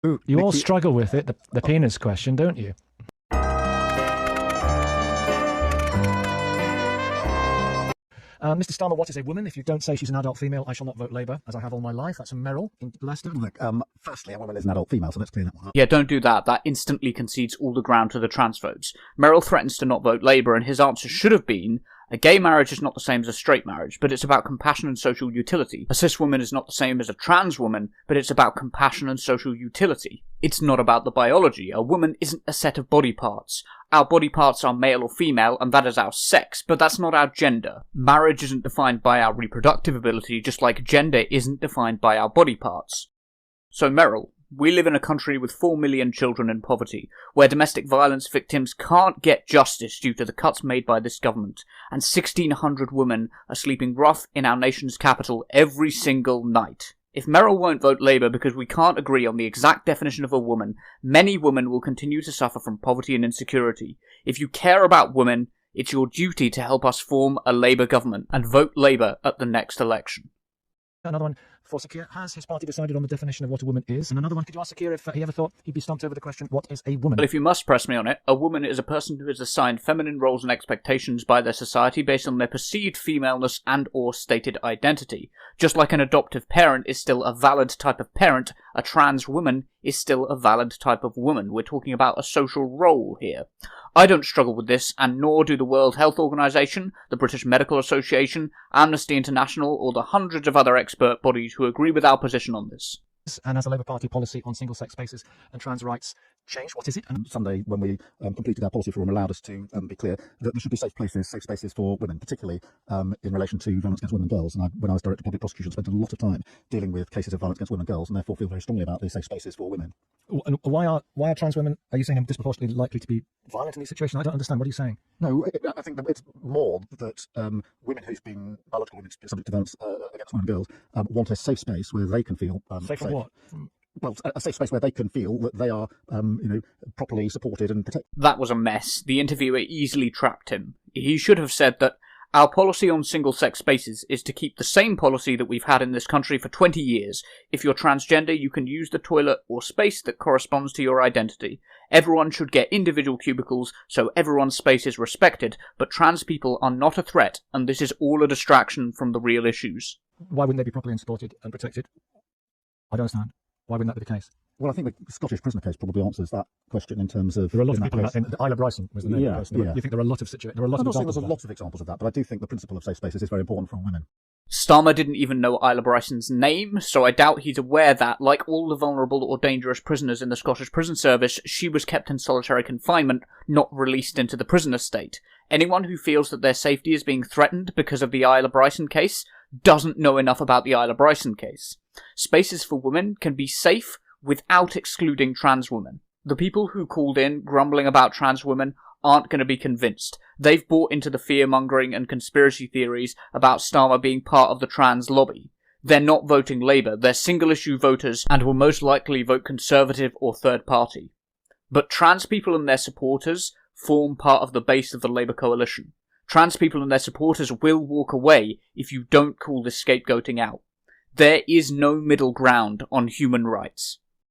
Ooh, You all Nikki, struggle with it, the penis question, don't you? Mr. Starmer, what is a woman? If you don't say she's an adult female, I shall not vote Labour, as I have all my life. That's from Merrill in Leicester. look, firstly, a woman is an adult female, so let's clear that one up. Yeah, don't do that. That instantly concedes all the ground to the trans votes. Merrill threatens to not vote Labour, and his answer should have been, a gay marriage is not the same as a straight marriage, but it's about compassion and social utility. A cis woman is not the same as a trans woman, but it's about compassion and social utility. It's not about the biology. A woman isn't a set of body parts. Our body parts are male or female, and that is our sex, but that's not our gender. Marriage isn't defined by our reproductive ability, just like gender isn't defined by our body parts. So Merrill, we live in a country with 4 million children in poverty, where domestic violence victims can't get justice due to the cuts made by this government, and 1,600 women are sleeping rough in our nation's capital every single night. If Merrill won't vote Labour because we can't agree on the exact definition of a woman, many women will continue to suffer from poverty and insecurity. If you care about women, it's your duty to help us form a Labour government and vote Labour at the next election. Another one for Sakir. Has his party decided on the definition of what a woman is? And another one, could you ask Sakir if he ever thought he'd be stumped over the question, what is a woman? Well, if you must press me on it, a woman is a person who is assigned feminine roles and expectations by their society based on their perceived femaleness and or stated identity. Just like an adoptive parent is still a valid type of parent, a trans woman is still a valid type of woman. We're talking about a social role here. I don't struggle with this, and nor do the World Health Organization, the British Medical Association, Amnesty International, or the hundreds of other expert bodies who agree with our position on this. And has the Labour Party policy on single-sex spaces and trans rights changed? What is it? And Sunday, when we completed our policy forum, allowed us to be clear that there should be safe spaces for women, particularly in relation to violence against women and girls. And when I was Director of Public Prosecution, spent a lot of time dealing with cases of violence against women and girls, and therefore feel very strongly about these safe spaces for women. and why are trans women, are you saying, disproportionately likely to be violent in these situations? I don't understand. What are you saying? No, I think that it's more that women who've been biological women subject to violence against women and girls want a safe space where they can feel Safe from what? Well, a safe space where they can feel that they are, properly supported and protected. That was a mess. The interviewer easily trapped him. He should have said that our policy on single-sex spaces is to keep the same policy that we've had in this country for 20 years. If you're transgender, you can use the toilet or space that corresponds to your identity. Everyone should get individual cubicles, so everyone's space is respected, but trans people are not a threat, and this is all a distraction from the real issues. Why wouldn't they be properly supported and protected? I don't understand. Why wouldn't that be the case? Well, I think the Scottish prisoner case probably answers that question in terms of... There are a lot of people in Isla Bryson was the name of the person. Yeah. You think there are a lot of situations? There are a lot I'm of not saying examples there's of a lot of examples of that, but I do think the principle of safe spaces is very important for women. Starmer didn't even know Isla Bryson's name, so I doubt he's aware that, like all the vulnerable or dangerous prisoners in the Scottish prison service, she was kept in solitary confinement, not released into the prison estate. Anyone who feels that their safety is being threatened because of the Isla Bryson case doesn't know enough about the Isla Bryson case. Spaces for women can be safe without excluding trans women. The people who called in grumbling about trans women aren't going to be convinced. They've bought into the fear-mongering and conspiracy theories about Starmer being part of the trans lobby. They're not voting Labour, they're single-issue voters and will most likely vote Conservative or third party. But trans people and their supporters form part of the base of the Labour coalition. Trans people and their supporters will walk away if you don't call this scapegoating out. There is no middle ground on human rights.